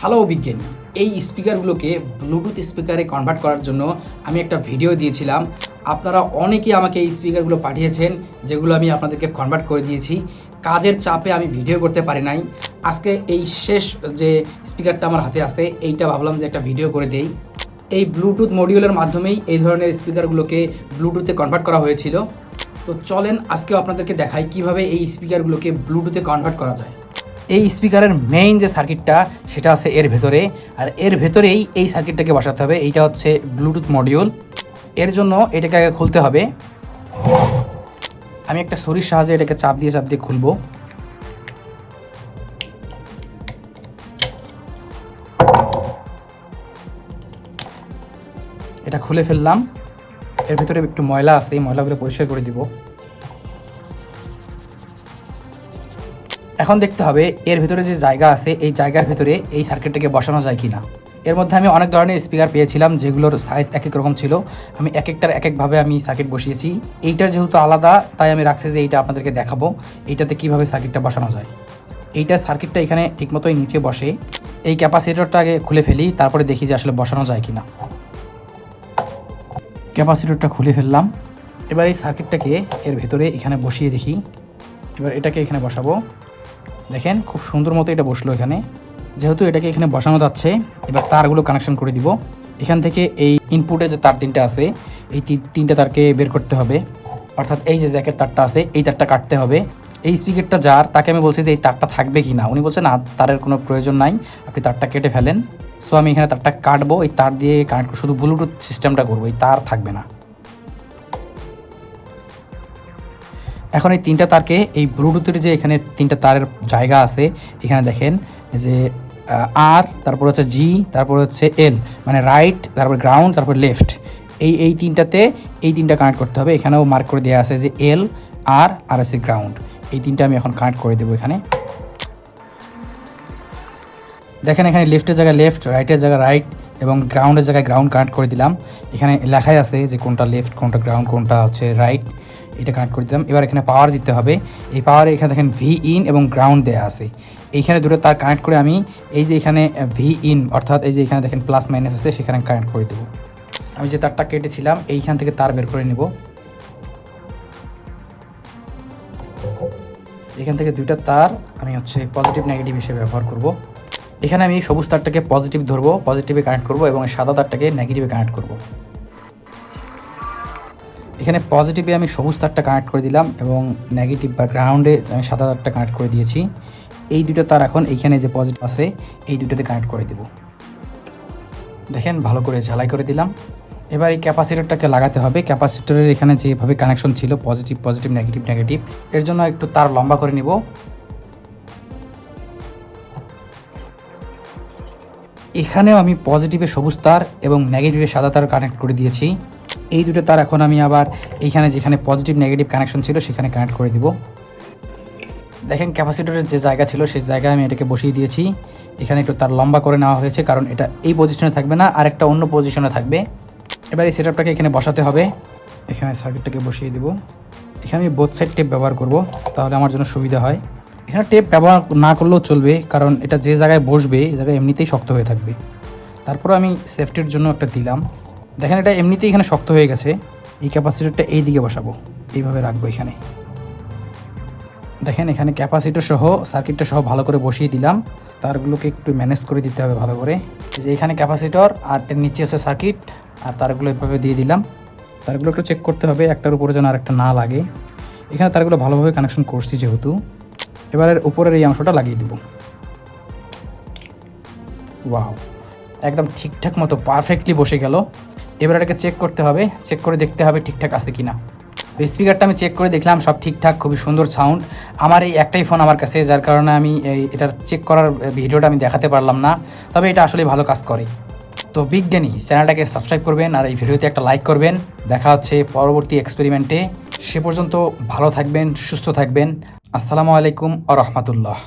Hello বিজ্ঞানী, এই স্পিকারগুলোকে Bluetooth স্পিকারে কনভার্ট করার জন্য আমি একটা ভিডিও দিয়েছিলাম। আপনারা অনেকেই আমাকে এই স্পিকারগুলো পাঠিয়েছেন, যেগুলো আমি আপনাদেরকে কনভার্ট করে দিয়েছি। কাজের চাপে আমি ভিডিও করতে পারি নাই। আজকে এই শেষ যে স্পিকারটা আমার হাতে আসে, এইটা ভাবলাম যে একটা ভিডিও করে দেই। এই ব্লুটুথ মডিউলের মাধ্যমেই এই ধরনের স্পিকারগুলোকে ব্লুটুথে কনভার্ট করা হয়েছিল। তো চলেন আজকেও আপনাদেরকে দেখাই কিভাবে এই স্পিকারগুলোকে ব্লুটুথে কনভার্ট করা যায়। এই স্পিকারের মেইন যে সার্কিটটা সেটা আছে এর ভেতরে, আর এর ভেতরেই এই সার্কিটটাকে বসাতে হবে। এইটা হচ্ছে ব্লুটুথ মডিউল। এর জন্য এটাকে আগে খুলতে হবে। আমি একটা ছুরির সাহায্যে এটাকে চাপ দিয়ে খুলবো। এটা খুলে ফেললাম। এর ভেতরে একটু ময়লা আছে, এই ময়লাগুলো পরিষ্কার করে দিব। এখন দেখতে হবে এর ভেতরে যে জায়গা আছে, এই জায়গার ভেতরে এই সার্কিটটাকে বসানো যায় কিনা। এর মধ্যে আমি অনেক ধরনের স্পিকার পেয়েছিলাম, যেগুলোর সাইজ এক এক রকম ছিল। আমি এক একটার এক একভাবে আমি সার্কিট বসিয়েছি। এইটার যেহেতু আলাদা, তাই আমি রাখছি যে এইটা আপনাদেরকে দেখাবো এইটাতে কিভাবে সার্কিটটা বসানো যায়। এইটার সার্কিটটা এখানে ঠিকমতোই নিচে বসে। এই ক্যাপাসিটরটা আগে খুলে ফেলি, তারপরে দেখি যে আসলে বসানো যায় কিনা। ক্যাপাসিটরটা খুলে ফেললাম। এবার এই সার্কিটটাকে এর ভেতরে এখানে বসিয়ে দেখি। এবার এটাকে এখানে বসাবো। দেখেন খুব সুন্দর মতো এটা বসলো এখানে। যেহেতু এটাকে এখানে বসানো যাচ্ছে, এবার তারগুলো কানেকশন করে দিব। এখান থেকে এই ইনপুটে যে তার তিনটা আছে, এই তিনটা তারকে বের করতে হবে। অর্থাৎ এই যে জ্যাকের তারটা আছে, এই তারটা কাটতে হবে। এই স্পিকারটা যার, তাকে আমি বলছি যে এই তারটা থাকবে কি না। উনি বলছেন না, তারের কোনো প্রয়োজন নাই, আপনি তারটা কেটে ফেলেন। সো আমি এখানে তারটা কাটবো, এই তার দিয়ে কানেক্ট শুধু ব্লুটুথ সিস্টেমটা করবো, এই তার থাকবে না। এখন এই তিনটা তারকে এই ব্লুটুথের যে এখানে তিনটা তারের জায়গা আছে, এখানে দেখেন যে আর, তারপর হচ্ছে জি, তারপর হচ্ছে এল, মানে রাইট, তারপর গ্রাউন্ড, তারপর লেফট। এই তিনটাতে এই তিনটা কানেক্ট করতে হবে। এখানেও মার্ক করে দেওয়া আছে যে এল, আর আছে গ্রাউন্ড। এই তিনটা আমি এখন কানেক্ট করে দেবো এখানে। দেখেন এখানে লেফটের জায়গায় লেফট, রাইটের জায়গায় রাইট এবং গ্রাউন্ডের জায়গায় গ্রাউন্ড কানেক্ট করে দিলাম। এখানে লেখাই আছে যে কোনটা লেফট, কোনটা গ্রাউন্ড, কোনটা হচ্ছে রাইট। এটা কানেক্ট করে দিলাম। এবার এখানে পাওয়ার দিতে হবে। এই পাওয়ারে এখানে দেখেন ভি ইন এবং গ্রাউন্ড দেওয়া আছে। এইখানে দুটো তার কানেক্ট করে আমি এই যে এখানে ভি ইন, অর্থাৎ এই যে এখানে দেখেন প্লাস মাইনাস আছে, সেখানে কানেক্ট করে দেবো। আমি যে তারটা কেটেছিলাম এইখান থেকে তার বের করে নেব। এখান থেকে দুইটা তার আমি হচ্ছে পজিটিভ নেগেটিভ হিসেবে ব্যবহার করব। এখানে আমি সবুজ তারটাকে পজিটিভ ধরবো, পজিটিভে কানেক্ট করব, এবং সাদা তারটাকে নেগেটিভে কানেক্ট করব। এখানে পজিটিভে আমি সবুজ তারটা কানেক্ট করে দিলাম এবং নেগেটিভ বা গ্রাউন্ডে আমি সাদা তারটা কানেক্ট করে দিয়েছি। এই দুটো তার এখন এইখানে যে পজিটিভ আছে এই দুটোতে কানেক্ট করে দেব। দেখেন ভালো করে ঝালাই করে দিলাম। এবার এই ক্যাপাসিটরটাকে লাগাতে হবে। ক্যাপাসিটরের এখানে যেভাবে কানেকশন ছিল পজিটিভ পজিটিভ নেগেটিভ নেগেটিভ, এর জন্য একটু তার লম্বা করে নিব। এখানেও আমি পজিটিভে সবুজ তার এবং নেগেটিভে সাদা তার কানেক্ট করে দিয়েছি। এই দুটো তার এখন আমি আবার এইখানে যেখানে পজিটিভ নেগেটিভ কানেকশন ছিল সেখানে কানেক্ট করে দিব। দেখেন ক্যাপাসিটরের যে জায়গা ছিল সেই জায়গায় আমি এটাকে বসিয়ে দিয়েছি। এখানে একটু তার লম্বা করে নেওয়া হয়েছে, কারণ এটা এই পজিশনে থাকবে না, আর একটা অন্য পজিশনে থাকবে। এবার এই সেটআপটাকে এখানে বসাতে হবে। এখানে সার্কিটটাকে বসিয়ে দেব। এখানে আমি বোথ সাইড টেপ ব্যবহার করব, তাহলে আমার জন্য সুবিধা হয়। এখানে টেপ ব্যবহার না করলেও চলবে, কারণ এটা যে জায়গায় বসবে এই জায়গায় এমনিতেই শক্ত হয়ে থাকবে। তারপর আমি সেফটির জন্য একটা দিলাম। দেখেন এটা এমনিতেই এখানে শক্ত হয়ে গেছে। এই ক্যাপাসিটরটা এই দিকে বসাবো, এইভাবে রাখবো এখানে। দেখেন এখানে ক্যাপাসিটর সহ সার্কিটটা সহ ভালো করে বসিয়ে দিলাম। তারগুলোকে একটু ম্যানেজ করে দিতে হবে ভালো করে। যে এখানে ক্যাপাসিটর আর এর নিচে হচ্ছে সার্কিট, আর তারগুলো এভাবে দিয়ে দিলাম। তারগুলো একটু চেক করতে হবে একটার উপরে যেন আরেকটা না লাগে। এখানে তারগুলো ভালোভাবে কানেকশন করছি যেহেতু। এবার এর উপরের এই অংশটা লাগিয়ে দেব। ওয়াও, একদম ঠিকঠাক মতো পারফেক্টলি বসে গেল। এবার এটাকে চেক করতে হবে, চেক করে দেখতে হবে ঠিকঠাক আছে কিনা। স্পিকারটা আমি চেক করে দেখলাম সব ঠিকঠাক, খুবই সুন্দর সাউন্ড। আমার এই একটাই ফোন আমার কাছে, যার কারণে আমি এটার চেক করার ভিডিওটা আমি দেখাতে পারলাম না, তবে এটা আসলে ভালো কাজ করে। তো বিজ্ঞানী চ্যানেলটাকে সাবস্ক্রাইব করবেন আর এই ভিডিওতে একটা লাইক করবেন। দেখা হচ্ছে পরবর্তী এক্সপেরিমেন্টে। সে পর্যন্ত ভালো থাকবেন, সুস্থ থাকবেন। আসসালামু আলাইকুম ওয়া রাহমাতুল্লাহ।